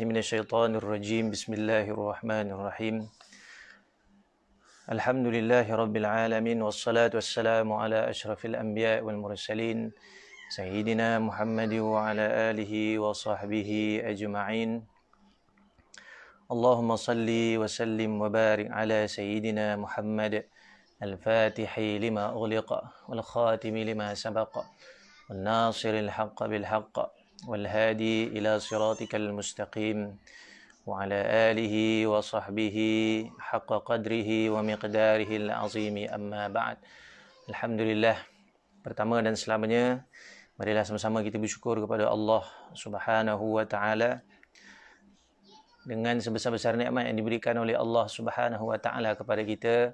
من الشيطان الرجيم بسم الله الرحمن الرحيم الحمد لله رب العالمين والصلاة والسلام على أشرف الأنبياء والمرسلين سيدنا محمد وعلى آله وصحبه أجمعين اللهم صل وسلم وبارك على سيدنا محمد الفاتح لما أغلق والخاتم لما سبق والناصر الحق بالحق والهادي إلى صراطك المستقيم وعلى آله وصحبه حق قدره ومقداره العظيم أما بعد. Alhamdulillah, pertama dan selamanya marilah sama-sama kita bersyukur kepada Allah Subhanahu wa taala dengan sebesar-besar nikmat yang diberikan oleh Allah Subhanahu wa taala kepada kita,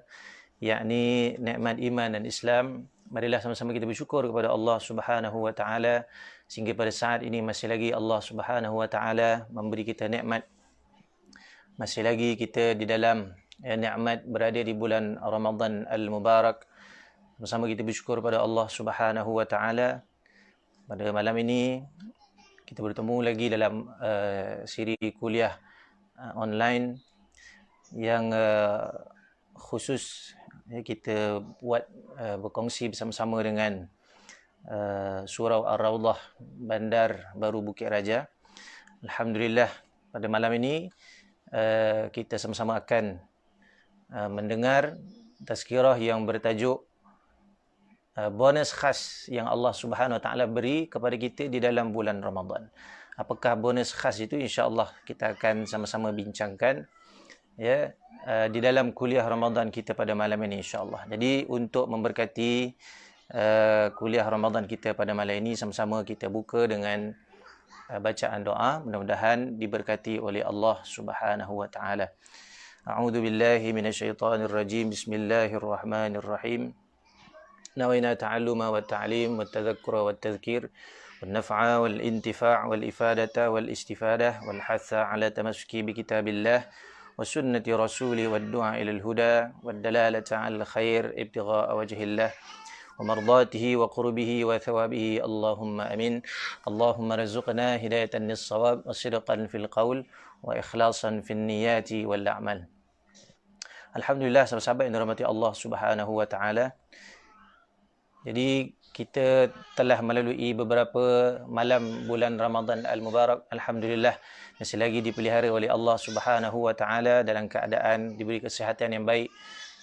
yakni nikmat iman dan Islam. Marilah sama-sama kita bersyukur kepada Allah Subhanahu wa taala sehingga pada saat ini masih lagi Allah Subhanahu wa taala memberi kita nikmat. Masih lagi kita di dalam nikmat berada di bulan Ramadan Al-Mubarak. Bersama kita bersyukur kepada Allah Subhanahu wa taala. Pada malam ini kita bertemu lagi dalam siri kuliah online yang khusus kita buat berkongsi bersama-sama dengan Surau Ar-Rawdah Bandar Baru Bukit Raja. Alhamdulillah, pada malam ini kita sama-sama akan mendengar tazkirah yang bertajuk bonus khas yang Allah Subhanahu Wa Taala beri kepada kita di dalam bulan Ramadan. Apakah bonus khas itu? Insya-Allah kita akan sama-sama bincangkan ya di dalam kuliah Ramadan kita pada malam ini, insya-Allah. Jadi untuk memberkati kuliah Ramadan kita pada malam ini, sama-sama kita buka dengan bacaan doa, mudah-mudahan diberkati oleh Allah Subhanahu wa taala. A'udzu billahi minasyaitonir rajim. Bismillahirrahmanirrahim. Nawaina ta'alluma wa ta'lim wa tadhakkura wa tadhkir wal naf'a wal intifa' wal ifadata wal istifadah wal hatha 'ala tamassuki bi kitabillah wa sunnati rasuli wad du'a ila al huda wad dalalata 'ala al khair ibtigha'a wajhillah ومرضاته وقربه وثوابه اللهم امين. اللهم رزقنا هداية للصواب وصدقا في القول واخلاصا في النيات والاعمال. Alhamdulillah, sahabat-sahabat yang dirahmati Allah Subhanahu wa taala. Jadi kita telah melalui beberapa malam bulan Ramadan Al-Mubarak. Alhamdulillah, masih lagi dipelihara oleh Allah Subhanahu wa taala dalam keadaan diberi kesihatan yang baik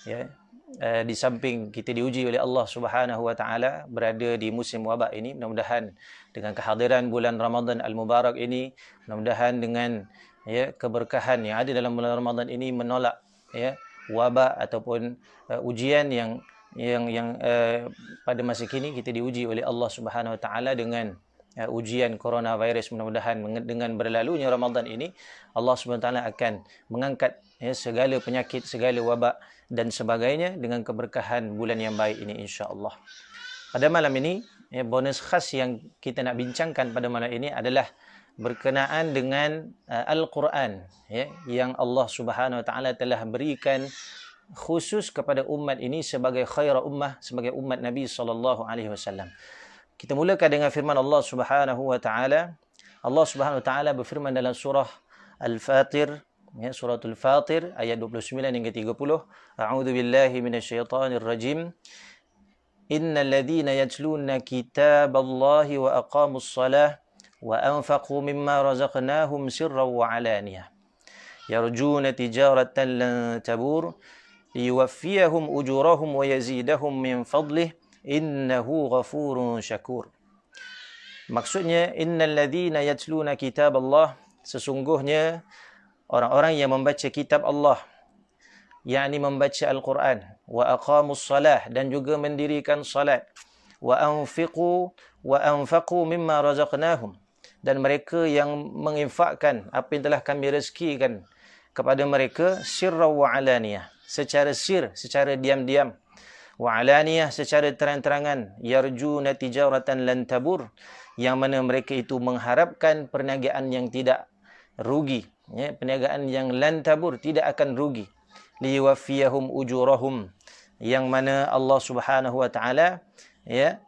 ya. Di samping kita diuji oleh Allah Subhanahu wa taala berada di musim wabak ini, mudah-mudahan dengan kehadiran bulan Ramadan Al-Mubarak ini, mudah-mudahan dengan ya keberkahan yang ada dalam bulan Ramadan ini menolak ya wabak ataupun ujian yang pada masa kini kita diuji oleh Allah Subhanahu wa taala dengan ujian coronavirus. Mudah-mudahan dengan berlalunya Ramadan ini Allah Subhanahu wa taala akan mengangkat ya segala penyakit, segala wabak dan sebagainya dengan keberkahan bulan yang baik ini, insya-Allah. Pada malam ini ya, bonus khas yang kita nak bincangkan pada malam ini adalah berkenaan dengan Al-Quran ya, yang Allah Subhanahu wa taala telah berikan khusus kepada umat ini sebagai khairul ummah, sebagai umat Nabi sallallahu alaihi wasallam. Kita mulakan dengan firman Allah Subhanahu wa taala. Allah Subhanahu wa taala berfirman dalam surah Al-Fatir ya, suratul Fatir ayat 29 hingga 30. A'udzu billahi minasyaitonir rajim. Innal ladzina yatluna kitaballahi wa aqamus shalah wa anfaqu mimma razaqnahum sirran wa alaniyah yarjuna tijaratan lan tabur liyuwaffiyahum ujurahum wa yazidahum min fadlih innahu ghafurun syakur. Maksudnya, innal ladzina yatluna kitaballah, sesungguhnya orang-orang yang membaca kitab Allah, yakni membaca Al-Quran, wa aqamus salah, dan juga mendirikan salat, wa anfaqu mimma razaqnahum, dan mereka yang menginfakkan apa yang telah kami rezekikan kepada mereka, sirra wa alaniyah, secara sir, secara diam-diam, wa alaniyah, secara terang-terangan, yarjuna tijaratan lan tabur, yang mana mereka itu mengharapkan perniagaan yang tidak rugi ya, perniagaan yang lan tabur, tidak akan rugi. Liwafiyahum ujurahum, yang mana Allah Subhanahu wa taala ya,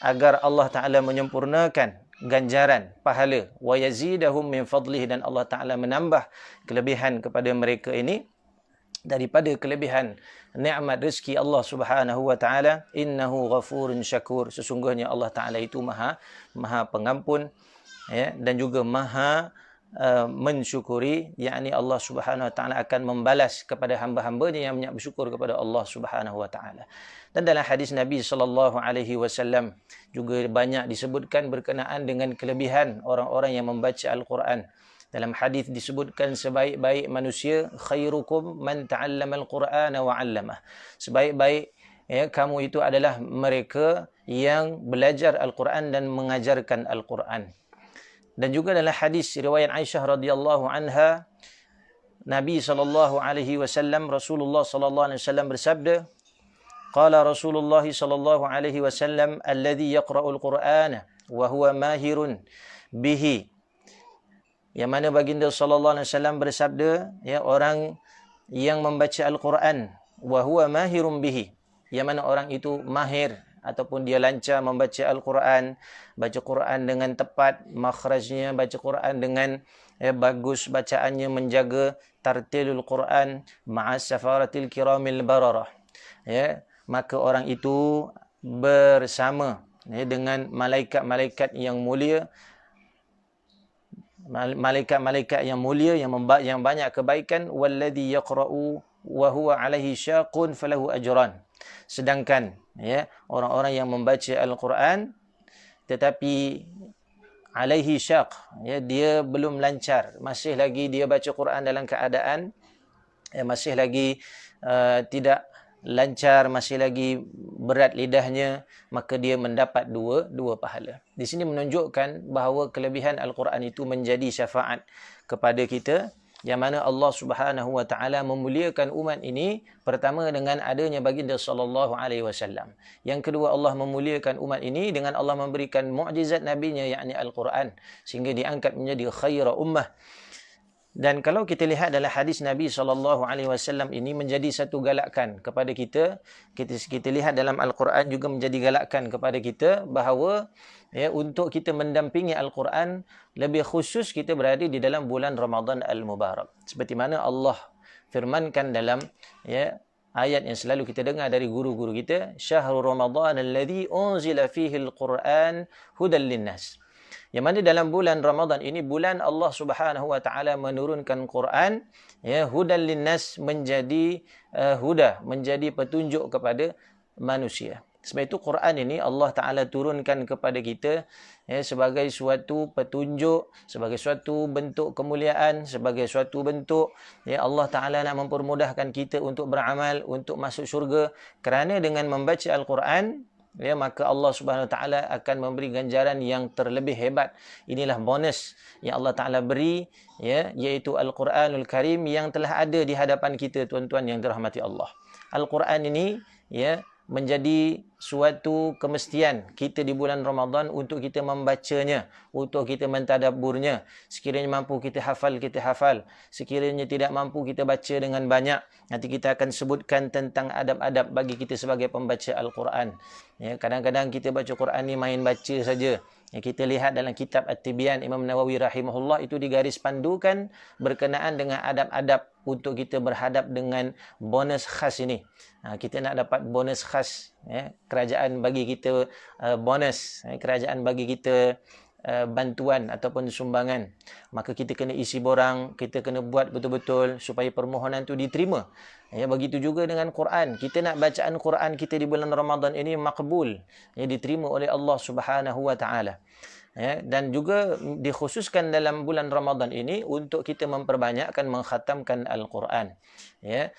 agar Allah taala menyempurnakan ganjaran, pahala. Wa yazidahum min fadlihi, dan Allah Ta'ala menambah kelebihan kepada mereka ini daripada kelebihan nikmat rezeki Allah Subhanahu wa taala. Innahu ghafurun syakur, sesungguhnya Allah Taala itu maha pengampun, ya, dan juga maha mensyukuri, yakni Allah Subhanahu wa taala akan membalas kepada hamba-hambanya yang banyak bersyukur kepada Allah Subhanahu wa taala. Dan dalam hadis Nabi sallallahu alaihi wasallam juga banyak disebutkan berkenaan dengan kelebihan orang-orang yang membaca Al-Quran. Dalam hadis disebutkan sebaik-baik manusia khairukum man ta'allama al-Qur'ana wa 'allamah. Sebaik-baik, ya, kamu itu adalah mereka yang belajar Al-Quran dan mengajarkan Al-Quran. Dan juga dalam hadis riwayat Aisyah radhiyallahu anha, Nabi sallallahu alaihi wasallam, Rasulullah sallallahu alaihi wasallam bersabda, qala Rasulullah sallallahu alaihi wasallam, alladhi yaqra'ul Qur'ana wa huwa mahirun bihi. Yang mana baginda sallallahu alaihi wasallam bersabda, ya, orang yang membaca Al-Quran wa huwa mahirun bihi, yang mana orang itu mahir ataupun dia lancar membaca Al-Quran, baca Quran dengan tepat makhrajnya, baca Quran dengan bagus bacaannya, menjaga tartilul Quran ma'as safaratil kiramil bararah, ya, maka orang itu bersama, ya, dengan malaikat-malaikat yang mulia, malaikat-malaikat yang mulia yang banyak kebaikan. Walladhi yaqra'u wa huwa alaihi syaqun falahu ajran. Sedangkan, ya, orang-orang yang membaca Al-Quran tetapi alaihi syaq, ya, dia belum lancar, masih lagi dia baca Quran dalam keadaan masih lagi tidak lancar, masih lagi berat lidahnya, maka dia mendapat dua pahala. Di sini menunjukkan bahawa kelebihan Al-Quran itu menjadi syafaat kepada kita, yang mana Allah Subhanahu wa taala memuliakan umat ini pertama dengan adanya baginda sallallahu alaihi wasallam. Yang kedua, Allah memuliakan umat ini dengan Allah memberikan mukjizat nabinya, yakni Al-Quran, sehingga diangkat menjadi khaira ummah. Dan kalau kita lihat dalam hadis Nabi SAW ini menjadi satu galakan kepada kita. Kita lihat dalam Al-Quran juga menjadi galakan kepada kita bahawa, ya, untuk kita mendampingi Al-Quran, lebih khusus kita berada di dalam bulan Ramadan Al-Mubarak. Seperti mana Allah firmankan dalam, ya, ayat yang selalu kita dengar dari guru-guru kita, Syahrul Ramadan alladhi unzila fihi al-Quran hudan linnas. Yang mana dalam bulan Ramadan ini, bulan Allah Subhanahu wa taala menurunkan Quran, ya, hudan linnas, menjadi huda, menjadi petunjuk kepada manusia. Sebab itu Quran ini Allah Taala turunkan kepada kita, ya, sebagai suatu petunjuk, sebagai suatu bentuk kemuliaan, sebagai suatu bentuk, ya, Allah Taala nak mempermudahkan kita untuk beramal, untuk masuk syurga. Kerana dengan membaca Al-Quran, ya, maka Allah Subhanahu Wa Taala akan memberi ganjaran yang terlebih hebat. Inilah bonus yang Allah Taala beri, ya, iaitu Al-Quranul Karim yang telah ada di hadapan kita, tuan-tuan yang dirahmati Allah. Al-Quran ini, ya, menjadi suatu kemestian kita di bulan Ramadan untuk kita membacanya, untuk kita mentadabburnya. Sekiranya mampu kita hafal, kita hafal. Sekiranya tidak mampu, kita baca dengan banyak. Nanti kita akan sebutkan tentang adab-adab bagi kita sebagai pembaca Al-Quran. Ya, kadang-kadang kita baca Quran ni main baca saja. Ya, kita lihat dalam kitab At-Tibyan Imam Nawawi rahimahullah, itu digaris pandukan berkenaan dengan adab-adab untuk kita berhadap dengan bonus khas ini. Kita nak dapat bonus khas, ya, kerajaan bagi kita bonus, ya, kerajaan bagi kita bantuan ataupun sumbangan, maka kita kena isi borang, kita kena buat betul-betul supaya permohonan itu diterima. Ya, begitu juga dengan Quran. Kita nak bacaan Quran kita di bulan Ramadan ini makbul, ya, diterima oleh Allah Subhanahu wa taala. Ya, dan juga dikhususkan dalam bulan Ramadan ini untuk kita memperbanyakkan mengkhatamkan Al-Quran. Ya,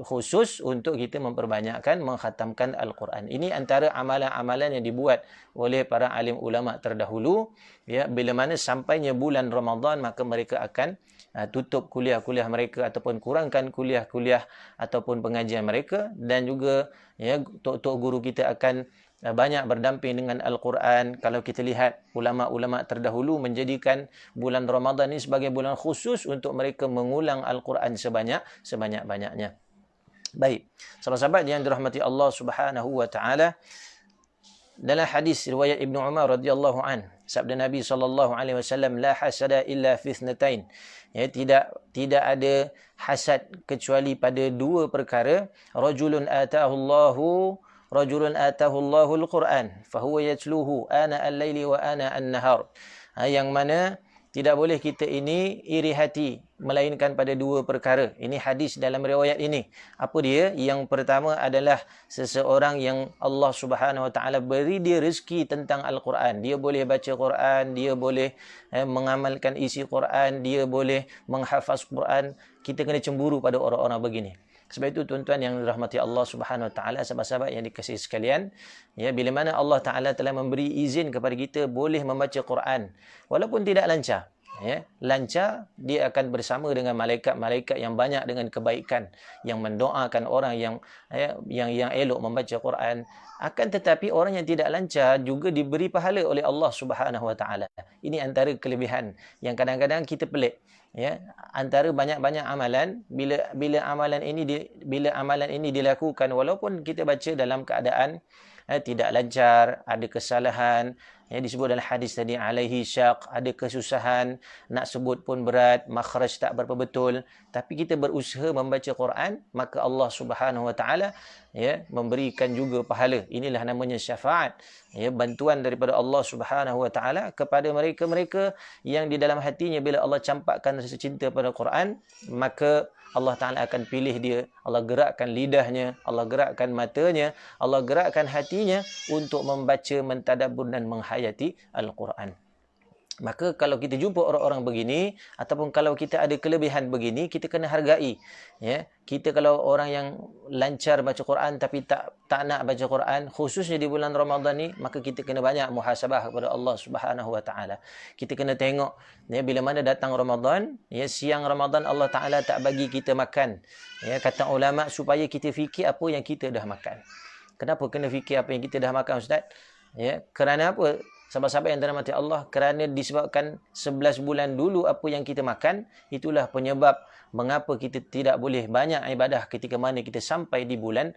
khusus untuk kita memperbanyakkan mengkhatamkan Al-Quran. Ini antara amalan-amalan yang dibuat oleh para alim ulama terdahulu. Ya, bila mana sampainya bulan Ramadan, maka mereka akan tutup kuliah-kuliah mereka ataupun kurangkan kuliah-kuliah ataupun pengajian mereka, dan juga, ya, tok-tok guru kita akan banyak berdamping dengan Al-Quran. Kalau kita lihat ulama-ulama terdahulu menjadikan bulan Ramadan ini sebagai bulan khusus untuk mereka mengulang Al-Quran sebanyak-banyaknya. Baik, sahabat-sahabat yang dirahmati Allah Subhanahu wa taala, dalam hadis riwayat Ibnu Umar radhiyallahu an, sabda Nabi sallallahu alaihi wasallam, la hasada illa fi ithnatain. Ya, tidak ada hasad kecuali pada dua perkara. Rajulun atahu Allahul Quran fahuwa yatluhu ana al-laili wa ana an-nahar. Yang mana tidak boleh kita ini iri hati melainkan pada dua perkara. Ini hadis dalam riwayat ini. Apa dia? Yang pertama adalah seseorang yang Allah Subhanahu Wa Taala beri dia rezeki tentang Al-Quran. Dia boleh baca Quran, dia boleh mengamalkan isi Quran, dia boleh menghafaz Quran. Kita kena cemburu pada orang-orang begini. Sebab itu tuan-tuan yang dirahmati Allah Subhanahu Wa Taala, sahabat-sahabat yang dikasihi sekalian, ya, bila mana Allah Taala telah memberi izin kepada kita boleh membaca Quran walaupun tidak lancar, ya, lancar dia akan bersama dengan malaikat-malaikat yang banyak dengan kebaikan, yang mendoakan orang yang elok membaca Quran. Akan tetapi orang yang tidak lancar juga diberi pahala oleh Allah Subhanahu Wa Taala. Ini antara kelebihan yang kadang-kadang kita pelik. Ya, antara banyak-banyak amalan, bila amalan ini dilakukan walaupun kita baca dalam keadaan tidak lancar, ada kesalahan, ya, disebut dalam hadis tadi alaihi syaq, ada kesusahan, nak sebut pun berat, makhraj tak berapa betul, tapi kita berusaha membaca Quran, maka Allah Subhanahu Wa Taala, ya, memberikan juga pahala. Inilah namanya syafaat, ya, bantuan daripada Allah Subhanahu Wa Taala kepada mereka-mereka yang di dalam hatinya bila Allah campakkan rasa cinta pada Quran, maka Allah Ta'ala akan pilih dia, Allah gerakkan lidahnya, Allah gerakkan matanya, Allah gerakkan hatinya untuk membaca, mentadabbur dan menghayati Al-Quran. Maka kalau kita jumpa orang-orang begini, ataupun kalau kita ada kelebihan begini, kita kena hargai. Ya, kita kalau orang yang lancar baca Quran tapi tak nak baca Quran, khususnya di bulan Ramadan ni, maka kita kena banyak muhasabah kepada Allah Subhanahu Wa Taala. Kita kena tengok, ya, bila mana datang Ramadan, ya, siang Ramadan Allah Taala tak bagi kita makan. Ya, kata ulama supaya kita fikir apa yang kita dah makan. Kenapa kena fikir apa yang kita dah makan, Ustaz? Ya, kerana apa? Sahabat-sahabat yang dirahmati Allah, kerana disebabkan 11 bulan dulu apa yang kita makan, itulah penyebab mengapa kita tidak boleh banyak ibadah ketika mana kita sampai di bulan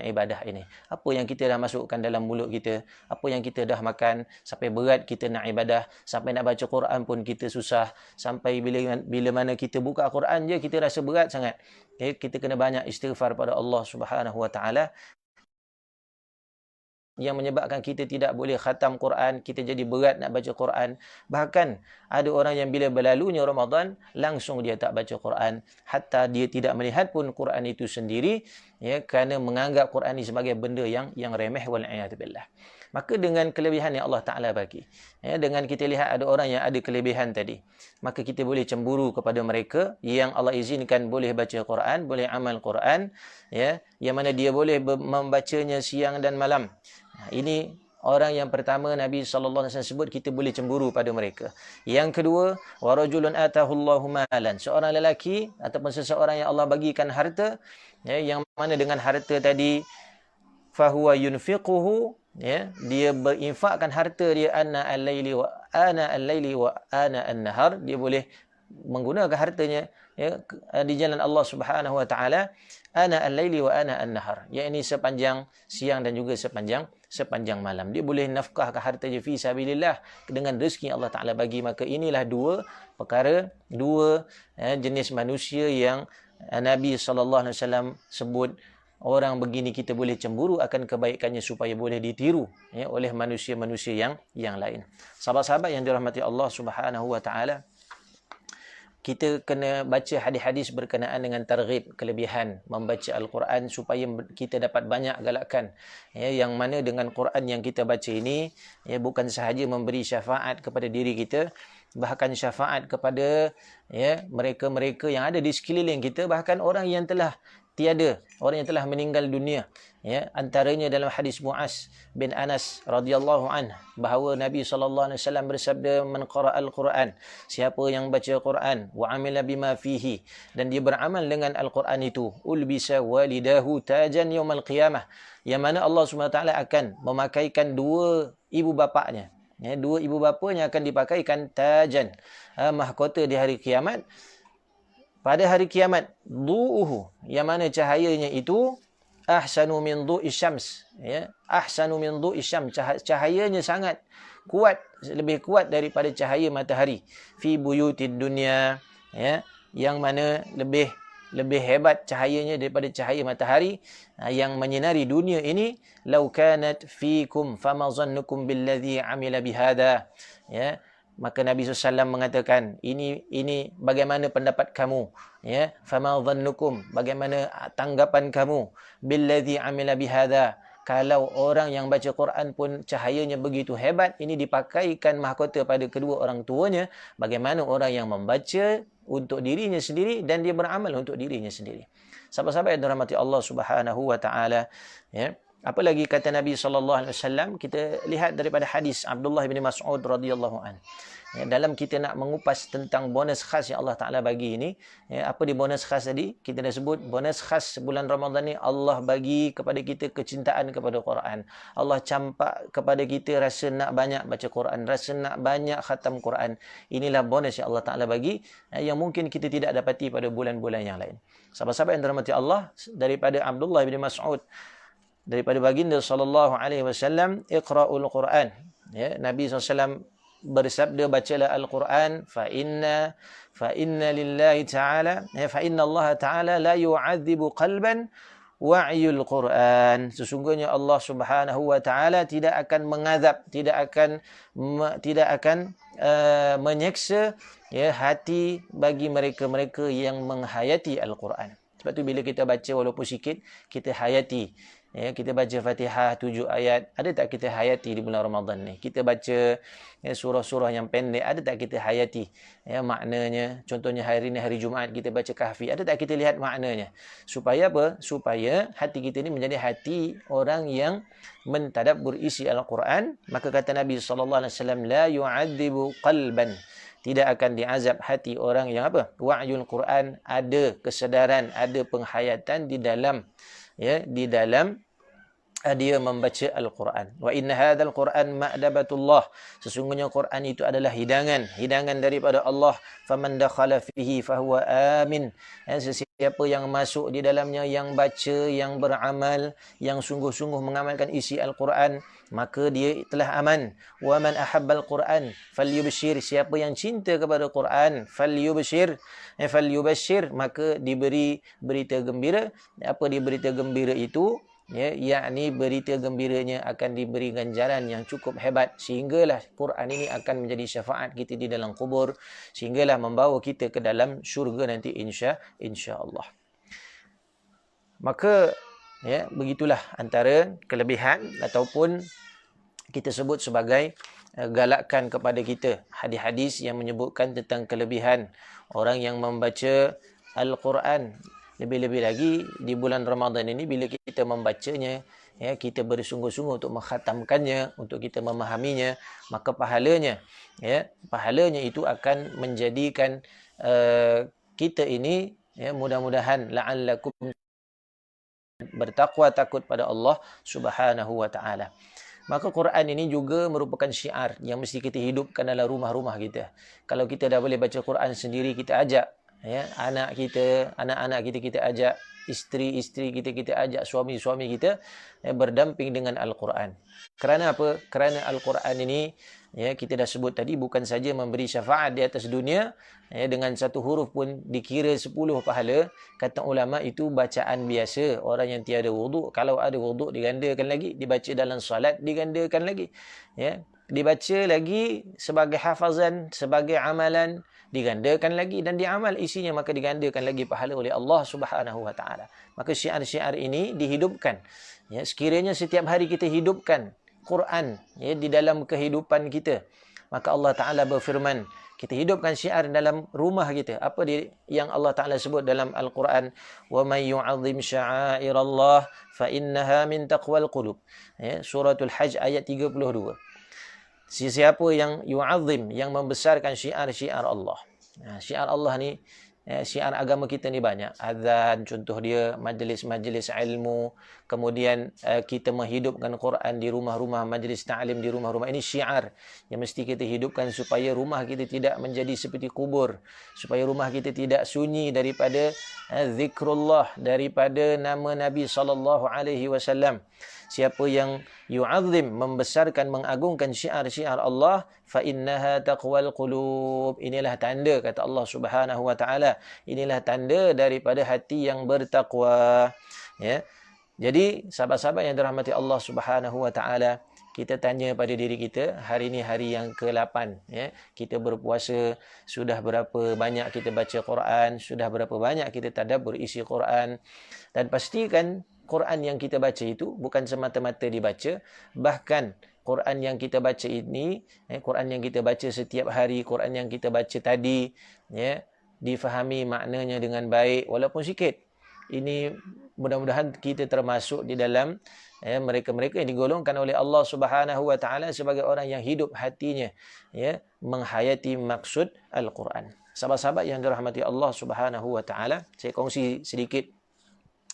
ibadah ini. Apa yang kita dah masukkan dalam mulut kita, apa yang kita dah makan, sampai berat kita nak ibadah, sampai nak baca Quran pun kita susah, sampai bila mana kita buka Quran je kita rasa berat sangat. Kita kena banyak istighfar pada Allah Subhanahu Wa Taala, yang menyebabkan kita tidak boleh khatam Quran, kita jadi berat nak baca Quran. Bahkan ada orang yang bila berlalunya Ramadan, langsung dia tak baca Quran, hatta dia tidak melihat pun Quran itu sendiri, ya, kerana menganggap Quran ini sebagai benda yang remeh, wal'iyadzubillah. Maka dengan kelebihan yang Allah Ta'ala bagi, ya, dengan kita lihat ada orang yang ada kelebihan tadi, maka kita boleh cemburu kepada mereka yang Allah izinkan boleh baca Quran, boleh amal Quran, ya, yang mana dia boleh membacanya siang dan malam. Ini orang yang pertama Nabi SAW sebut kita boleh cemburu pada mereka. Yang kedua, warajulun atahullahu malan, seorang lelaki ataupun seseorang yang Allah bagikan harta, ya, yang mana dengan harta tadi fahuwa yunfiquhu, ya, dia berinfakkan harta dia ana al-laili wa ana an-nahar, dia boleh menggunakan hartanya, ya, di jalan Allah Subhanahu Wa Taala, ana al-laili wa ana an-nahar, yakni sepanjang siang dan juga sepanjang malam. Dia boleh nafkahkan hartanya fi sabilillah dengan rezeki yang Allah Taala bagi. Maka inilah dua perkara, jenis manusia yang Nabi sallallahu alaihi wasallam sebut orang begini kita boleh cemburu akan kebaikannya supaya boleh ditiru, ya, oleh manusia-manusia yang lain. Sahabat-sahabat yang dirahmati Allah Subhanahu Wa Taala, kita kena baca hadis-hadis berkenaan dengan targhib, kelebihan membaca Al-Quran supaya kita dapat banyak galakan. Ya, yang mana dengan Quran yang kita baca ini, ya, bukan sahaja memberi syafaat kepada diri kita, bahkan syafaat kepada, ya, mereka-mereka yang ada di sekeliling kita, bahkan orang yang telah tiada, orang yang telah meninggal dunia. Ya, antaranya dalam hadis Muaz bin Anas radhiyallahu anhu, bahawa Nabi SAW bersabda, man qara'al Quran, siapa yang baca Quran, wa amila bima fihi, dan dia beramal dengan Al-Quran itu, ulbisa walidahu tajan yaumal qiyamah, yang mana Allah SWT akan memakaikan dua ibu bapanya, ya, dua ibu bapanya akan dipakaikan tajan, mahkota di hari kiamat. Pada hari kiamat, du'uhu, yang mana cahayanya itu ahsanu min dhu'i syams, ya, ahsanu min dhu'i syams, cahayanya sangat kuat, lebih kuat daripada cahaya matahari, fi buyutid dunya, ya, yang mana lebih hebat cahayanya daripada cahaya matahari yang menyinari dunia ini. Lau kanat fikum fama zannukum billadhi amila bihada, ya, maka Nabi SAW mengatakan, ini bagaimana pendapat kamu, ya, fama zannukum, bagaimana tanggapan kamu, billadhi amila bihada, kalau orang yang baca Quran pun cahayanya begitu hebat, ini dipakaikan mahkota pada kedua orang tuanya, bagaimana orang yang membaca untuk dirinya sendiri dan dia beramal untuk dirinya sendiri. Sahabat-sahabat yang dirahmati Allah Subhanahu wa taala, ya. Apa lagi kata Nabi SAW? Kita lihat daripada hadis Abdullah bin Mas'ud radhiyallahu an. Ya, dalam kita nak mengupas tentang bonus khas yang Allah Ta'ala bagi ini, ya, apa di bonus khas tadi? Kita dah sebut bonus khas bulan Ramadan ni, Allah bagi kepada kita kecintaan kepada Quran. Allah campak kepada kita rasa nak banyak baca Quran, rasa nak banyak khatam Quran. Inilah bonus yang Allah Ta'ala bagi, yang mungkin kita tidak dapati pada bulan-bulan yang lain. Sahabat-sahabat yang dirahmati Allah, daripada Abdullah bin Mas'ud, daripada baginda sallallahu alaihi wasallam, iqra'ul Quran, ya, Nabi SAW bersabda, bacalah Al-Quran, fa inna lillahi ta'ala, ya, fa inna Allah ta'ala la yu'adzibu qalban wa'yul Quran, sesungguhnya Allah Subhanahu wa taala tidak akan mengazab, tidak akan menyeksa, ya, hati bagi mereka-mereka yang menghayati Al-Quran. Sebab tu bila kita baca walaupun sikit, kita hayati. Ya, kita baca Fatihah 7 ayat, ada tak kita hayati di bulan Ramadan ni? Kita baca, ya, surah-surah yang pendek, ada tak kita hayati, ya, maknanya? Contohnya hari ni hari Jumaat kita baca Kahfi, ada tak kita lihat maknanya? Supaya apa? Supaya hati kita ni menjadi hati orang yang mentadabbur isi Al-Quran. Maka kata Nabi SAW, la yu'adzibu qalban, tidak akan diazab hati orang yang apa? Wa'yul Quran, ada kesedaran, ada penghayatan di dalam, ya, di dalam dia membaca Al-Quran. Wa inna hadzal Quran ma'dabatullah, sesungguhnya Quran itu adalah hidangan daripada Allah. Faman dakhala fihi fahuwa amin, sesiapa yang masuk di dalamnya, yang baca, yang beramal, yang sungguh-sungguh mengamalkan isi Al-Quran, maka dia telah aman. Wa man ahabbal Quran falyubshir, siapa yang cinta kepada Quran, falyubshir, maka diberi berita gembira. Apa dia berita gembira itu? Ya, yakni berita gembiranya akan diberi ganjaran yang cukup hebat, sehinggalah Quran ini akan menjadi syafaat kita di dalam kubur, sehinggalah membawa kita ke dalam syurga nanti insya-Allah. Maka, ya, begitulah antara kelebihan ataupun kita sebut sebagai galakkan kepada kita hadis-hadis yang menyebutkan tentang kelebihan orang yang membaca Al-Quran. Lebih-lebih lagi di bulan Ramadan ini, bila kita membacanya, ya, kita bersungguh-sungguh untuk mengkhatamkannya, untuk kita memahaminya, maka pahalanya itu akan menjadikan kita ini, ya, mudah-mudahan la'allakum bertakwa, takut pada Allah Subhanahu wa taala. Maka Quran ini juga merupakan syiar yang mesti kita hidupkan dalam rumah-rumah kita. Kalau kita dah boleh baca Quran sendiri, kita ajak, ya, anak-anak kita kita ajak, isteri-isteri kita ajak, suami-suami kita, ya, berdamping dengan Al-Quran. Kerana apa? Kerana Al-Quran ini, ya, kita dah sebut tadi, bukan saja memberi syafaat di atas dunia, ya, dengan satu huruf pun dikira 10 pahala. Kata ulama itu bacaan biasa. Orang yang tiada wuduk, kalau ada wuduk digandakan lagi, dibaca dalam salat digandakan lagi, ya, dibaca lagi sebagai hafazan, sebagai amalan, digandakan lagi, dan diamal isinya, maka digandakan lagi pahala oleh Allah Subhanahu wa taala. Maka syiar-syiar ini dihidupkan, ya, sekiranya setiap hari kita hidupkan Quran, ya, di dalam kehidupan kita, maka Allah Taala berfirman, kita hidupkan syiar dalam rumah kita. Apa yang Allah Taala sebut dalam Al-Quran? Wa may yu'azzim sya'airallah fa innaha min taqwal qulub. Ya, suratul Hajj ayat 32. Siapa yang yu'azzim, yang membesarkan syiar-syiar Allah. Syiar Allah ni syiar agama kita ni banyak. Azan contoh dia, majlis-majlis ilmu, kemudian kita menghidupkan Quran di rumah-rumah, majlis ta'lim di rumah-rumah. Ini syiar yang mesti kita hidupkan supaya rumah kita tidak menjadi seperti kubur, supaya rumah kita tidak sunyi daripada zikrullah, daripada nama Nabi SAW. Siapa yang yu'azzim, membesarkan, mengagungkan syiar-syiar Allah, fa innaha taqwal qulub. Inilah tanda, kata Allah Subhanahu wa taala, inilah tanda daripada hati yang bertakwa. Ya. Jadi sahabat-sahabat yang dirahmati Allah Subhanahu wa taala, kita tanya pada diri kita, hari ini hari yang ke-8, ya. Kita berpuasa, sudah berapa banyak kita baca Quran, sudah berapa banyak kita tadabbur isi Quran, dan pastikan Quran yang kita baca itu bukan semata-mata dibaca, bahkan Quran yang kita baca ini, Quran yang kita baca setiap hari, Quran yang kita baca tadi, ya, difahami maknanya dengan baik walaupun sikit. Ini mudah-mudahan kita termasuk di dalam mereka-mereka yang digolongkan oleh Allah Subhanahu wa taala sebagai orang yang hidup hatinya, ya, menghayati maksud Al-Quran. Sahabat-sahabat yang dirahmati Allah Subhanahu wa taala, saya kongsi sedikit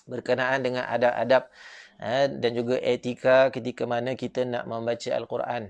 berkenaan dengan adab-adab dan juga etika ketika mana kita nak membaca Al-Quran.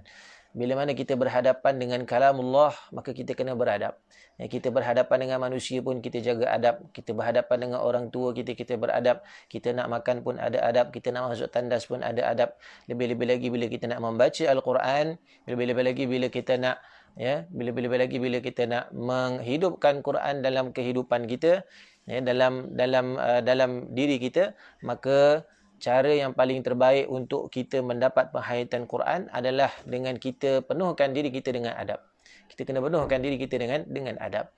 Bila mana kita berhadapan dengan kalamullah, maka kita kena beradab. Kita berhadapan dengan manusia pun kita jaga adab. Kita berhadapan dengan orang tua kita beradab. Kita nak makan pun ada adab. Kita nak masuk tandas pun ada adab. Lebih-lebih lagi bila kita nak membaca Al-Quran, lebih-lebih lagi bila kita nak, ya, lebih-lebih lagi bila kita nak menghidupkan Quran dalam kehidupan kita, ya, dalam diri kita, maka cara yang paling terbaik untuk kita mendapat penghayatan Quran adalah dengan kita penuhkan diri kita dengan adab. Kita kena penuhkan diri kita dengan adab.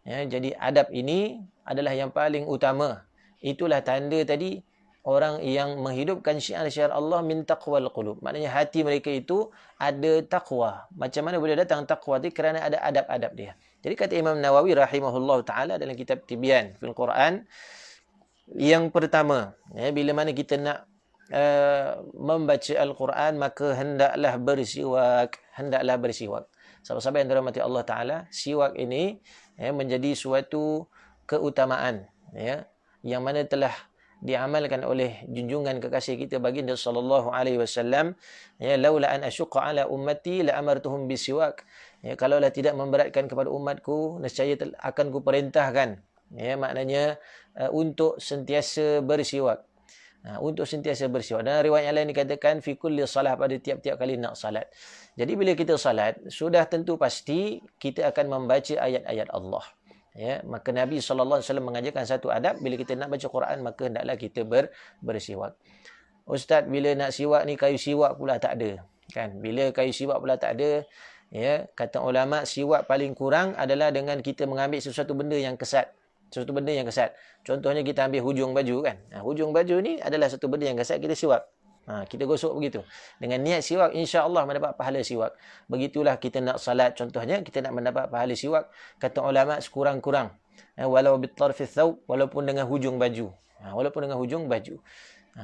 Ya, jadi adab ini adalah yang paling utama. Itulah tanda tadi orang yang menghidupkan syiar-syiar Allah min taqwal qulub. Maknanya hati mereka itu ada takwa. Macam mana boleh datang takwa itu? Kerana ada adab-adab dia. Jadi kata Imam Nawawi rahimahullah ta'ala dalam kitab Tibyan fil Quran, yang pertama, ya, bila mana kita nak membaca Al-Quran, maka hendaklah bersiwak. Sahabat-sahabat yang dirahmati Allah Ta'ala, siwak ini, ya, menjadi suatu keutamaan, ya, yang mana telah diamalkan oleh junjungan kekasih kita baginda sallallahu alaihi wasallam, ya, laula an asyqa ala ummati la amartuhum bisiwak. Ya, kalaulah tidak memberatkan kepada umatku, nescaya akan kuperintahkan, ya, maknanya untuk sentiasa bersiwak. Untuk sentiasa bersiwak. Dan riwayat yang lain dikatakan fi kulli salah, pada tiap-tiap kali nak salat. Jadi bila kita salat, sudah tentu pasti kita akan membaca ayat-ayat Allah. Ya, maka Nabi SAW mengajarkan satu adab, bila kita nak baca Quran, maka hendaklah kita bersiwak. Ustaz, bila nak siwak ni kayu siwak pula tak ada. Kan? Bila kayu siwak pula tak ada, ya, kata ulama, siwak paling kurang adalah dengan kita mengambil sesuatu benda yang kesat. Contohnya kita ambil hujung baju, kan. Hujung baju ni adalah satu benda yang kesat, kita siwak. Kita gosok begitu. Dengan niat siwak, insya-Allah mendapat pahala siwak. Begitulah kita nak salat, contohnya kita nak mendapat pahala siwak. Kata ulama, sekurang-kurang, walau bitarfis thawb, walaupun dengan hujung baju.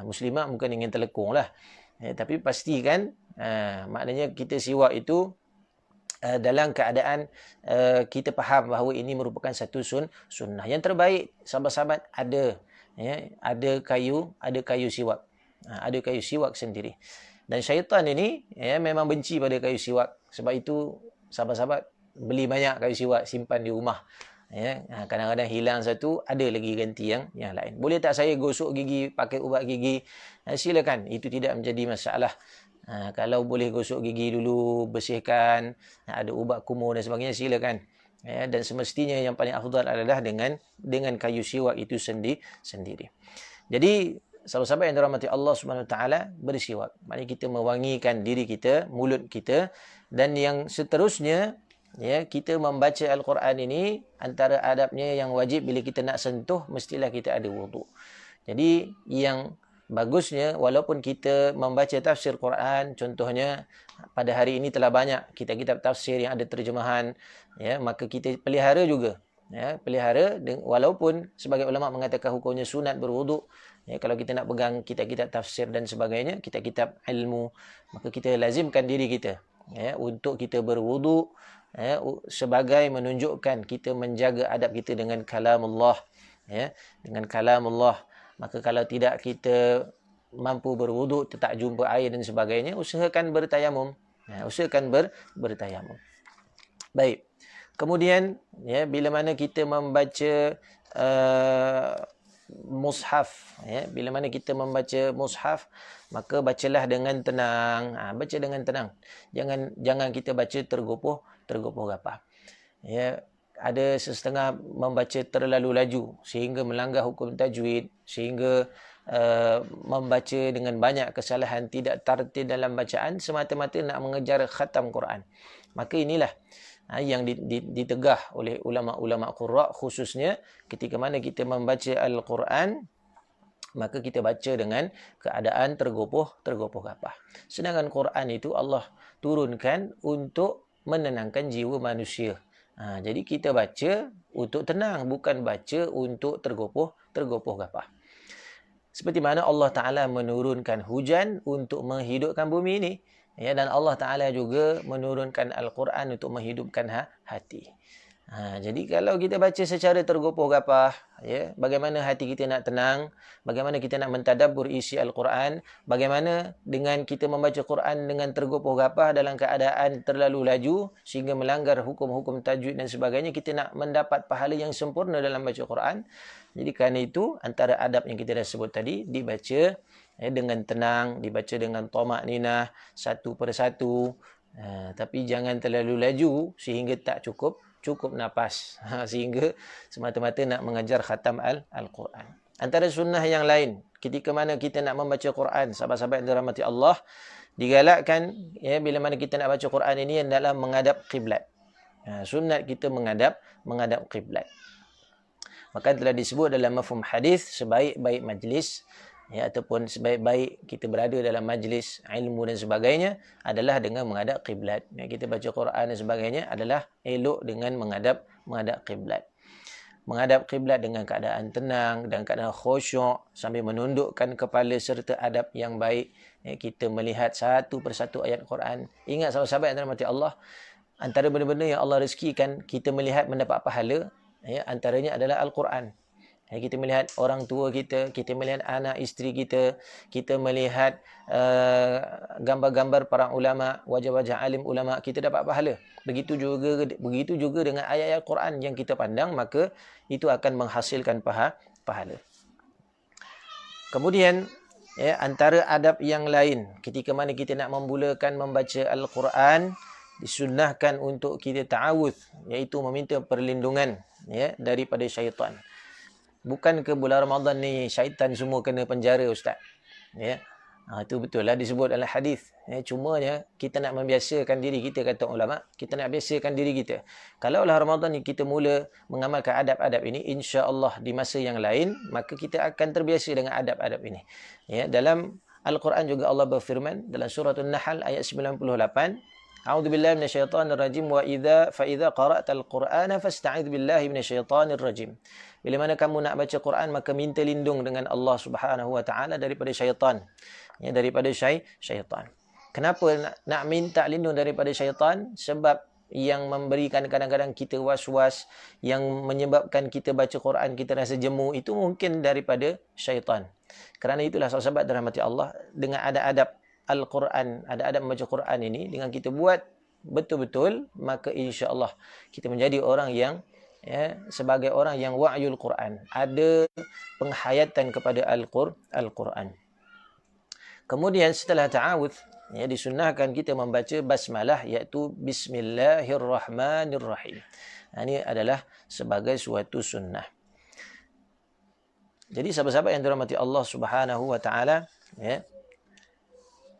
Muslimah mungkin ingin terlekung lah. Tapi pastikan, maknanya kita siwak itu dalam keadaan kita faham bahawa ini merupakan satu sunnah. Yang terbaik, sahabat-sahabat, ada kayu siwak. Ada kayu siwak sendiri. Dan syaitan ini, ya, memang benci pada kayu siwak. Sebab itu sahabat-sahabat beli banyak kayu siwak, simpan di rumah. Ya, kadang-kadang hilang satu, ada lagi ganti yang lain. Boleh tak saya gosok gigi pakai ubat gigi? Silakan, itu tidak menjadi masalah. Kalau boleh gosok gigi dulu, bersihkan, ada ubat kumur dan sebagainya, silakan. Ya, dan semestinya yang paling afdal adalah dengan kayu siwak itu sendiri. Jadi sahabat-sahabat yang dirahmati Allah Subhanahu Wa Taala, bersiwak. Maknanya kita mewangikan diri kita, mulut kita, dan yang seterusnya, ya, kita membaca Al-Quran ini, antara adabnya yang wajib bila kita nak sentuh, mestilah kita ada wuduk. Jadi yang bagusnya, walaupun kita membaca tafsir Quran, contohnya pada hari ini telah banyak kitab-kitab tafsir yang ada terjemahan, ya, maka kita pelihara juga, ya, walaupun sebagai ulama mengatakan hukumnya sunat berwuduk, ya, kalau kita nak pegang kitab-kitab tafsir dan sebagainya, kitab-kitab ilmu, maka kita lazimkan diri kita, ya, untuk kita berwuduk, sebagai menunjukkan kita menjaga adab kita dengan kalamullah, dengan kalamullah. Maka kalau tidak kita mampu berwuduk, tak jumpa air dan sebagainya, usahakan bertayamum. Usahakan bertayamum. Baik. Kemudian bila mana kita membaca mushaf, bila mana kita membaca mushaf, maka bacalah dengan tenang. Baca dengan tenang. Jangan kita baca tergopoh gapah. Ada sesetengah membaca terlalu laju sehingga melanggar hukum tajwid, sehingga membaca dengan banyak kesalahan, tidak tartil dalam bacaan semata-mata nak mengejar khatam Quran. Maka inilah yang ditegah oleh ulama-ulama qurra, khususnya ketika mana kita membaca Al-Quran, maka kita baca dengan keadaan tergopoh gapah. Sedangkan Quran itu Allah turunkan untuk menenangkan jiwa manusia. Jadi kita baca untuk tenang, bukan baca untuk tergopoh gapah. Seperti mana Allah Ta'ala menurunkan hujan untuk menghidupkan bumi ini. Dan Allah Ta'ala juga menurunkan Al-Quran untuk menghidupkan hati. Jadi kalau kita baca secara tergopoh gapah, bagaimana hati kita nak tenang, bagaimana kita nak mentadabbur isi Al-Quran, bagaimana dengan kita membaca Quran dengan tergopoh gapah dalam keadaan terlalu laju sehingga melanggar hukum-hukum tajwid dan sebagainya, kita nak mendapat pahala yang sempurna dalam baca Quran. Jadi kerana itu antara adab yang kita dah sebut tadi, dibaca dengan tenang, dibaca dengan tamak-ninah, satu persatu, tapi jangan terlalu laju sehingga tak cukup nafas, sehingga semata-mata nak mengajar khatam Al-Quran. Antara sunnah yang lain, ketika mana kita nak membaca Quran, sahabat-sahabat yang dirahmati Allah, digalakkan bila mana kita nak baca Quran ini adalah menghadap kiblat. Sunat kita menghadap kiblat. Maka telah disebut dalam mafhum hadis, sebaik-baik majlis ataupun sebaik-baik kita berada dalam majlis ilmu dan sebagainya adalah dengan menghadap kiblat. Kita baca Quran dan sebagainya adalah elok dengan menghadap kiblat. Menghadap kiblat dengan keadaan tenang dan keadaan khusyuk sambil menundukkan kepala serta adab yang baik. Kita melihat satu persatu ayat Quran. Ingat sahabat-sahabat yang dirahmati Allah, antara benda-benda yang Allah rezekikan kita melihat mendapat pahala, antaranya adalah Al-Quran. Kita melihat orang tua kita, kita melihat anak isteri kita, kita melihat gambar-gambar para ulama, wajah-wajah alim ulama, kita dapat pahala. Begitu juga dengan ayat-ayat Quran yang kita pandang, maka itu akan menghasilkan pahala. Kemudian antara adab yang lain, ketika mana kita nak memulakan membaca Al-Quran, disunnahkan untuk kita ta'awudz, iaitu meminta perlindungan daripada syaitan. Bukan ke bulan Ramadan ni syaitan semua kena penjara, ustaz. Itu betul lah disebut dalam hadis. Cumanya kita nak membiasakan diri kita, kata ulama, kita nak biasakan diri kita. Kalau lah Ramadan ni kita mula mengamalkan adab-adab ini, insya-Allah di masa yang lain maka kita akan terbiasa dengan adab-adab ini. Dalam Al-Quran juga Allah berfirman dalam surah An-Nahl ayat 98, A'udzubillahi minasyaitonir rajim wa fa idza qara'tal Qur'ana fasta'idz billahi minasyaitonir rajim. Bila mana kamu nak baca Quran, maka minta lindung dengan Allah Subhanahu wa taala daripada syaitan. Daripada syaitan. Kenapa nak minta lindung daripada syaitan? Sebab yang memberikan kadang-kadang kita was-was, yang menyebabkan kita baca Quran kita rasa jemu, itu mungkin daripada syaitan. Kerana itulah sahabat dirahmati Allah, dengan adab Al-Quran, adab membaca Quran ini, dengan kita buat betul-betul, maka insya-Allah kita menjadi orang yang sebagai orang yang wa'yul Quran, ada penghayatan kepada Al-Quran. Kemudian setelah ta'awudz, disunnahkan kita membaca basmalah, iaitu Bismillahirrahmanirrahim. Ini adalah sebagai suatu sunnah. Jadi sahabat-sahabat yang dirahmati Allah Subhanahu wa taala,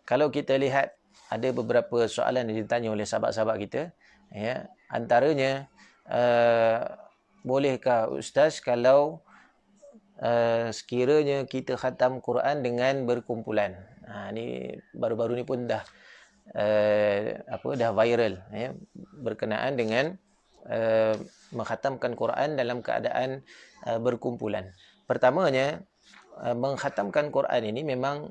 kalau kita lihat ada beberapa soalan yang ditanya oleh sahabat-sahabat kita, antaranya, bolehkah ustaz kalau sekiranya kita khatam Quran dengan berkumpulan? Ni baru-baru ni pun dah viral, berkenaan dengan mengkhatamkan Quran dalam keadaan berkumpulan. Pertamanya, mengkhatamkan Quran ini memang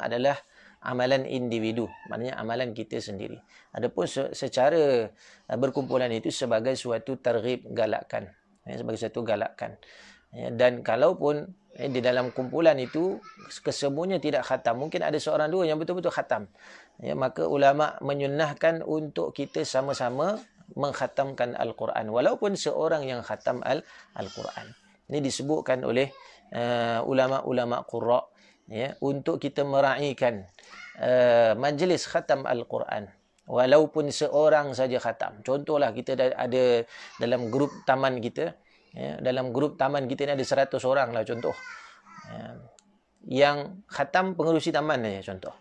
adalah amalan individu, maknanya amalan kita sendiri. Adapun secara berkumpulan itu sebagai suatu targhib, galakan, sebagai suatu galakan. Dan kalaupun di dalam kumpulan itu kesemuanya tidak khatam, mungkin ada seorang dua yang betul-betul khatam, maka ulama menyunnahkan untuk kita sama-sama mengkhatamkan Al-Quran, walaupun seorang yang khatam Al-Quran. Ini disebutkan oleh ulama-ulama qurra, untuk kita meraihkan majlis khatam Al-Quran, walaupun seorang saja khatam. Contohlah, kita ada dalam grup taman kita, dalam grup taman kita ni ada 100 orang lah contoh, yang khatam pengerusi taman saja contoh.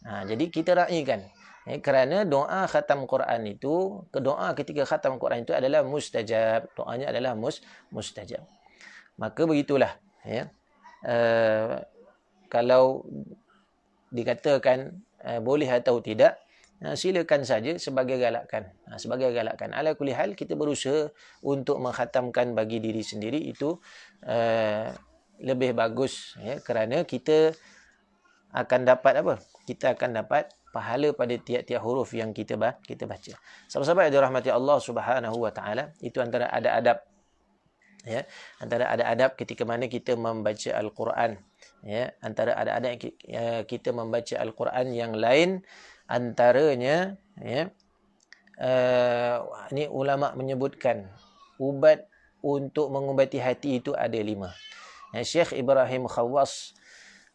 Jadi kita raihkan, kerana doa khatam Quran itu, doa ketika khatam Quran itu adalah mustajab, doanya adalah mustajab. Maka begitulah, kalau dikatakan boleh atau tidak, silakan saja sebagai galakan. Sebagai galakan. Ala kulli hal, kita berusaha untuk mengkhatamkan bagi diri sendiri itu lebih bagus, kerana kita akan dapat apa? Kita akan dapat pahala pada tiap-tiap huruf yang kita baca. Sahabat-sahabat yang dirahmati Allah Subhanahu wa taala, itu antara adab-adab, antara adab-adab ketika mana kita membaca Al-Quran, antara adab-adab kita membaca Al-Quran yang lain, antaranya, ini ulama menyebutkan ubat untuk mengubati hati itu ada 5. Syekh Ibrahim Khawwas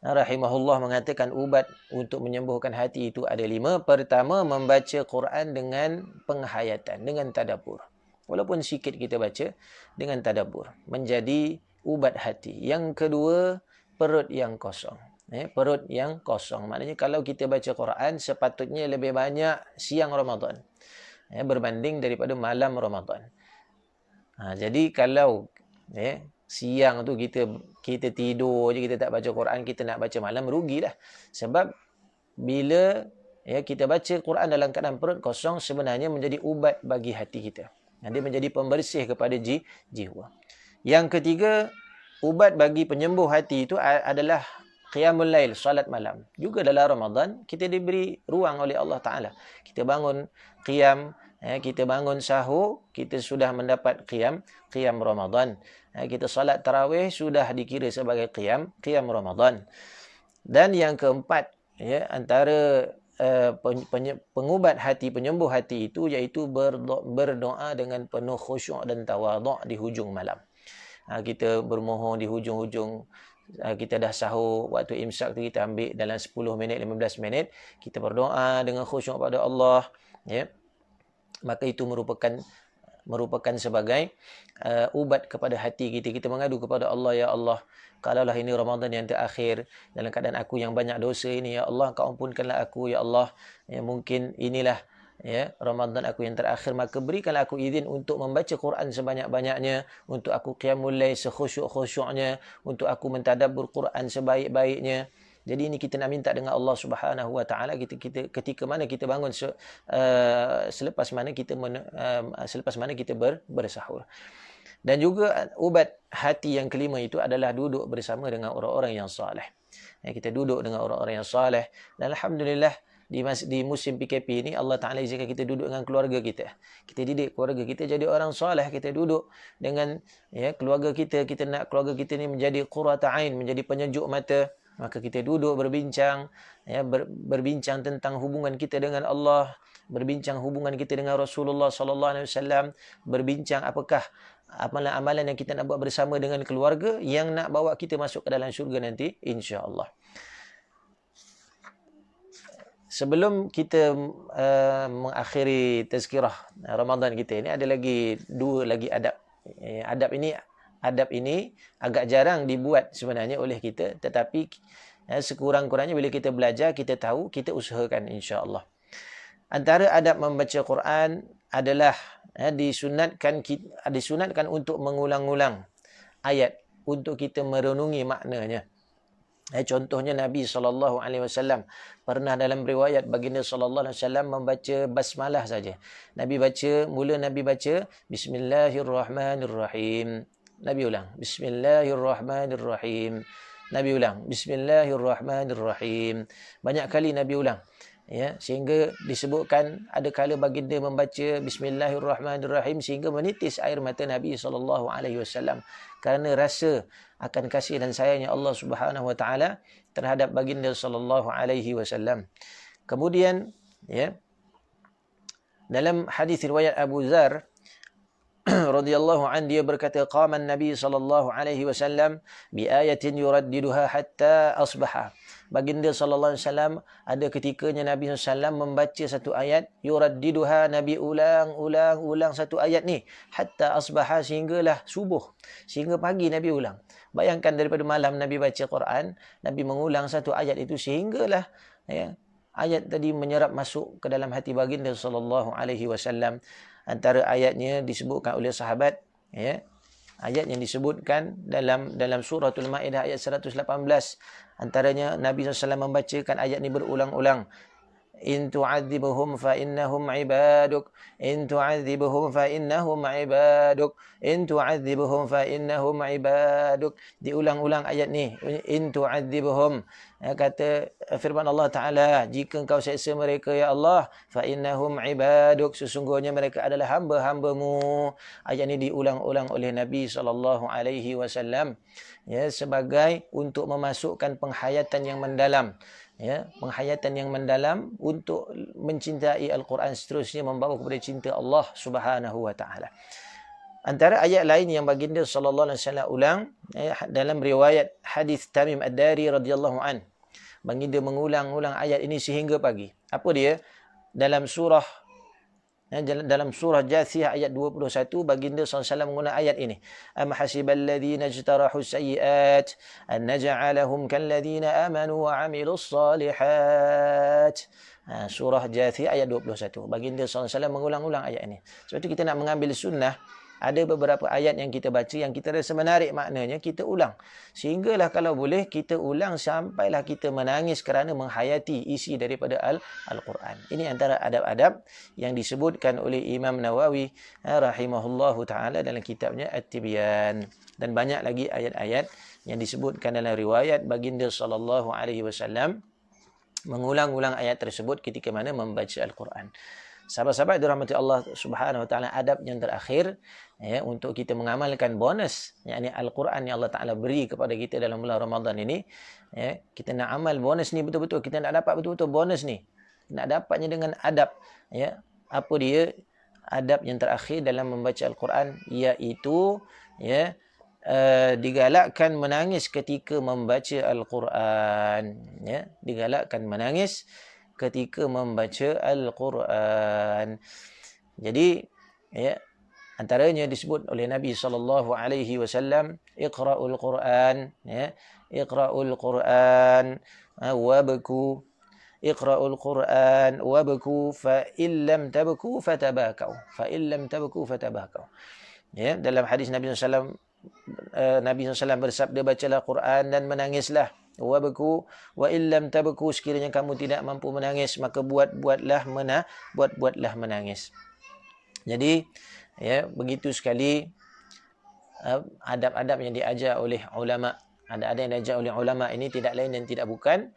rahimahullah mengatakan ubat untuk menyembuhkan hati itu ada 5. Pertama, membaca Quran dengan penghayatan, dengan tadabbur. Walaupun sikit kita baca, dengan tadabbur, menjadi ubat hati. Yang kedua, perut yang kosong. Perut yang kosong. Maknanya kalau kita baca Quran, sepatutnya lebih banyak siang Ramadan, berbanding daripada malam Ramadan. Jadi kalau siang tu kita tidur je, kita tak baca Quran, kita nak baca malam, rugilah. Sebab bila kita baca Quran dalam keadaan perut kosong, sebenarnya menjadi ubat bagi hati kita. Dia menjadi pembersih kepada jiwa. Yang ketiga, ubat bagi penyembuh hati itu adalah qiyamul lail, salat malam. Juga dalam Ramadan, kita diberi ruang oleh Allah Ta'ala. Kita bangun qiyam, kita bangun sahur, kita sudah mendapat qiyam Ramadan. Kita salat tarawih, sudah dikira sebagai qiyam Ramadan. Dan yang keempat, antara pengubat hati, penyembuh hati itu, iaitu berdoa dengan penuh khusyuk dan tawaduk di hujung malam. Kita bermohon di hujung-hujung, kita dah sahur, waktu imsak tu kita ambil dalam 10 minit, 15 minit, kita berdoa dengan khusyuk pada Allah, maka itu merupakan sebagai ubat kepada hati kita. Kita mengadu kepada Allah, ya Allah, kalaulah ini Ramadan yang terakhir, dalam keadaan aku yang banyak dosa ini, ya Allah, Kau ampunkanlah aku, ya Allah. Mungkin inilah Ramadan aku yang terakhir, maka berikanlah aku izin untuk membaca Quran sebanyak-banyaknya, untuk aku qiyamul lail sekhusyuk-khusyuknya, untuk aku mentadabbur Quran sebaik-baiknya. Jadi ini kita nak minta dengan Allah Subhanahu wa taala, kita ketika mana kita bangun selepas mana kita bersahur. Dan juga ubat hati yang kelima itu adalah duduk bersama dengan orang-orang yang soleh. Kita duduk dengan orang-orang yang soleh. Dan alhamdulillah, di musim PKP ini Allah Ta'ala izinkan kita duduk dengan keluarga kita. Kita didik keluarga kita jadi orang soleh. Kita duduk dengan keluarga kita. Kita nak keluarga kita ni menjadi qurrata ain, menjadi penyejuk mata. Maka kita duduk berbincang, berbincang tentang hubungan kita dengan Allah, berbincang hubungan kita dengan Rasulullah sallallahu alaihi wasallam, berbincang apakah amalan-amalan yang kita nak buat bersama dengan keluarga yang nak bawa kita masuk ke dalam syurga nanti, insya-Allah. Sebelum kita mengakhiri tazkirah Ramadan kita ini, ada dua lagi adab. Adab ini agak jarang dibuat sebenarnya oleh kita, tetapi sekurang-kurangnya bila kita belajar, kita tahu, kita usahakan insya-Allah. Antara adab membaca Quran adalah disunatkan untuk mengulang-ulang ayat untuk kita merenungi maknanya. Contohnya Nabi SAW pernah dalam riwayat baginda SAW membaca basmalah saja. Nabi baca Bismillahirrahmanirrahim. Nabi ulang Bismillahirrahmanirrahim. Nabi ulang. Bismillahirrahmanirrahim. Banyak kali Nabi ulang. Ya, sehingga disebutkan ada kala baginda membaca Bismillahirrahmanirrahim sehingga menitis air mata Nabi SAW kerana rasa akan kasih dan sayangnya Allah Subhanahu Wa Taala terhadap baginda SAW. Kemudian, ya, dalam hadis riwayat Abu Dzar radhiyallahu an, dia berkata, qama an-nabi sallallahu alaihi wasallam bi ayatin yuraddiduha hatta asbaha. Baginda sallallahu alaihi wasallam ada ketikanya Nabi sallallahu membaca satu ayat, yuraddiduha, Nabi ulang satu ayat ni hatta asbaha, sehinggalah subuh, sehingga pagi Nabi ulang. Bayangkan daripada malam Nabi baca Quran, Nabi mengulang satu ayat itu sehinggalah, ya, ayat tadi menyerap masuk ke dalam hati baginda sallallahu alaihi wasallam. Antara ayatnya disebutkan oleh sahabat, ya, ayat yang disebutkan dalam suratul Maidah ayat 118. Antaranya Nabi SAW membacakan ayat ini berulang-ulang. In tu'adzibuhum fa innahum ibaduk, in tu'adzibuhum fa innahum ibaduk, in tu'adzibuhum fa innahum ibaduk. Diulang-ulang ayat ni, in tu'adzibuhum. Kata firman Allah Ta'ala, jika engkau seksa mereka ya Allah, fa innahum ibaduk, sesungguhnya mereka adalah hamba-hambamu. Ayat ini diulang-ulang oleh Nabi SAW, ya, sebagai untuk memasukkan penghayatan yang mendalam, ya, penghayatan yang mendalam untuk mencintai Al-Quran, seterusnya membawa kepada cinta Allah Subhanahu Wa Taala. Antara ayat lain yang baginda sallallahu alaihi wasallam ulang, dalam riwayat hadis Tamim Ad-Dari radhiyallahu an, baginda mengulang-ulang ayat ini sehingga pagi. Apa dia? Dalam surah Jathiyah ayat 21, baginda SAW menggunakan ayat ini. Am hasibal ladzina ijtarahu sayyi'at an naj'alahum kal ladzina amanu wa 'amilus salihat. Surah Jathiyah ayat 21. Baginda SAW mengulang-ulang ayat ini. Sebab itu kita nak mengambil sunnah, ada beberapa ayat yang kita baca yang kita rasa menarik maknanya, kita ulang. Sehinggalah kalau boleh kita ulang sampailah kita menangis kerana menghayati isi daripada Al-Quran. Ini antara adab-adab yang disebutkan oleh Imam Nawawi rahimahullahu ta'ala dalam kitabnya At-Tibyan. Dan banyak lagi ayat-ayat yang disebutkan dalam riwayat baginda sallallahu alaihi wasallam mengulang-ulang ayat tersebut ketika mana membaca Al-Quran. Sahabat-sahabat dirahmati Allah Subhanahu Wa Taala, adab yang terakhir, ya, untuk kita mengamalkan bonus, yakni Al-Quran yang Allah Taala beri kepada kita dalam bulan Ramadan ini, ya, kita nak amal bonus ni betul-betul, kita nak dapat betul-betul bonus ni, nak dapatnya dengan adab, ya. Apa dia adab yang terakhir dalam membaca Al-Quran? Iaitu, ya, digalakkan menangis ketika membaca Al-Quran, ya, digalakkan menangis ketika membaca Al-Quran. Jadi, ya, antaranya disebut oleh Nabi SAW, iqra'ul Quran, ya, iqra'ul Quran wabku, iqra'ul Quran wabku fa illam tabku fatabakau, fa illam tabku fatabakau. Ya, dalam hadis Nabi SAW, Nabi SAW bersabda, bacalah Quran dan menangislah. Wabku wa illam tabku, sekiranya kamu tidak mampu menangis maka buatlah menangis. Jadi, ya, begitu sekali adab-adab yang diajar oleh ulama. Ada yang diajar oleh ulama ini tidak lain dan tidak bukan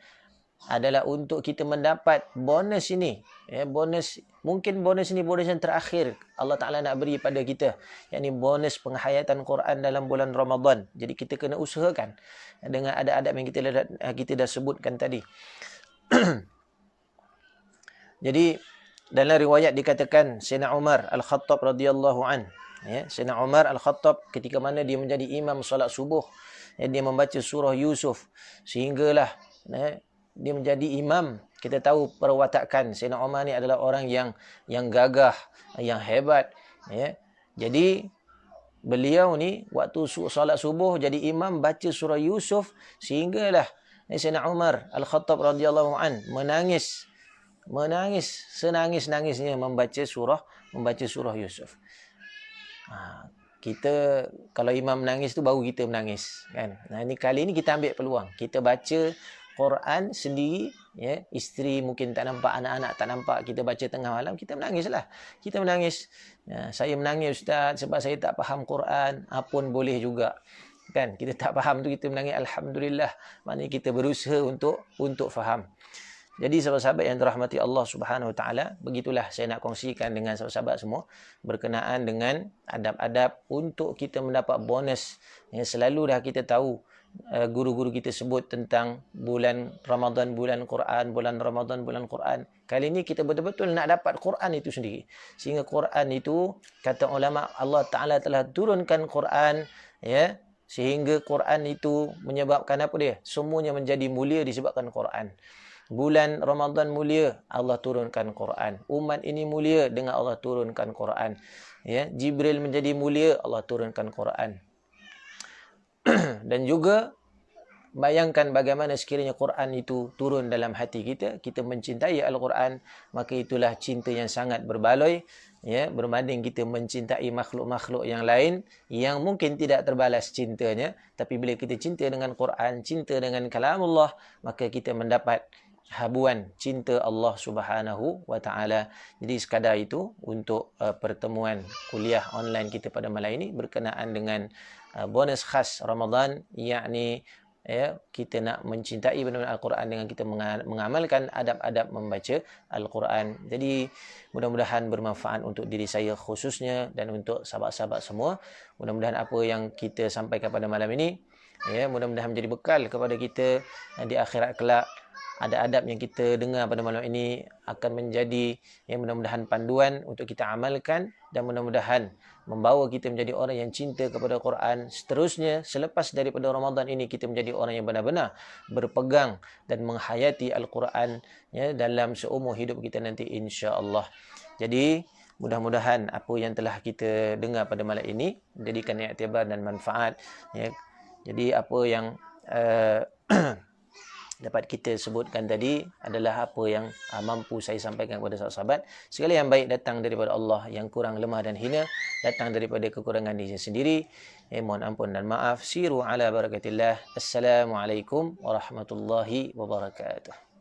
adalah untuk kita mendapat bonus ini, ya, bonus, mungkin bonus ini bonus yang terakhir Allah Ta'ala nak beri pada kita, yakni bonus penghayatan Quran dalam bulan Ramadan. Jadi kita kena usahakan dengan adab-adab yang kita dah sebutkan tadi. Jadi dalam riwayat dikatakan Sayyidina Umar Al-Khattab radhiyallahu an, ya, Sayyidina Umar Al-Khattab ketika mana dia menjadi imam solat subuh, ya, dia membaca surah Yusuf sehinggalah, ya, dia menjadi imam. Kita tahu perwatakan Sayyidina Umar ni adalah orang yang gagah, yang hebat, ya. Jadi beliau ni waktu solat subuh jadi imam baca surah Yusuf sehinggalah Sayyidina Umar Al-Khattab radhiyallahu an menangis senangis-nangisnya membaca surah Yusuf. Kita kalau imam menangis tu baru kita menangis, kan. Nah, kali ini kita ambil peluang, kita baca Quran sendiri, ya, isteri mungkin tak nampak, anak-anak tak nampak, kita baca tengah malam, kita menangislah. Kita menangis. Ya, saya menangis ustaz sebab saya tak faham Quran. Pun boleh juga. kan. Kita tak faham tu kita menangis alhamdulillah. Maknanya kita berusaha untuk faham. Jadi sahabat-sahabat yang dirahmati Allah Subhanahu Wa Taala, begitulah saya nak kongsikan dengan sahabat-sahabat semua berkenaan dengan adab-adab untuk kita mendapat bonus. Yang selalu dah kita tahu guru-guru kita sebut tentang bulan Ramadan, bulan Quran, bulan Ramadan, bulan Quran. Kali ini kita betul-betul nak dapat Quran itu sendiri. Sehingga Quran itu, kata ulama, Allah Taala telah turunkan Quran, ya, sehingga Quran itu menyebabkan apa dia? Semuanya menjadi mulia disebabkan Quran. Bulan Ramadan mulia, Allah turunkan Quran. Umat ini mulia dengan Allah turunkan Quran. Ya, Jibril menjadi mulia, Allah turunkan Quran. Dan juga bayangkan bagaimana sekiranya Quran itu turun dalam hati kita, kita mencintai Al-Quran, maka itulah cinta yang sangat berbaloi, ya, berbanding kita mencintai makhluk-makhluk yang lain yang mungkin tidak terbalas cintanya. Tapi bila kita cinta dengan Quran, cinta dengan kalamullah, maka kita mendapat habuan cinta Allah Subhanahu Wa Taala. Jadi sekadar itu untuk pertemuan kuliah online kita pada malam ini berkenaan dengan bonus khas Ramadan, yakni, ya, kita nak mencintai benar-benar Al-Quran dengan kita mengamalkan adab-adab membaca Al-Quran. Jadi mudah-mudahan bermanfaat untuk diri saya khususnya dan untuk sahabat-sahabat semua. Mudah-mudahan apa yang kita sampaikan pada malam ini, ya, mudah-mudahan menjadi bekal kepada kita di akhirat kelak. Ada adab yang kita dengar pada malam ini akan menjadi, yang mudah-mudahan panduan untuk kita amalkan, dan mudah-mudahan membawa kita menjadi orang yang cinta kepada Quran. Seterusnya, selepas daripada Ramadan ini, kita menjadi orang yang benar-benar berpegang dan menghayati Al-Quran, ya, dalam seumur hidup kita nanti, insya-Allah. Jadi mudah-mudahan apa yang telah kita dengar pada malam ini menjadikan iktibar dan manfaat, ya. Jadi apa yang dapat kita sebutkan tadi adalah apa yang mampu saya sampaikan kepada sahabat-sahabat. Segala yang baik datang daripada Allah, yang kurang lemah dan hina datang daripada kekurangan diri sendiri. Mohon ampun dan maaf. Siru ala barakatillah. Assalamualaikum warahmatullahi wabarakatuh.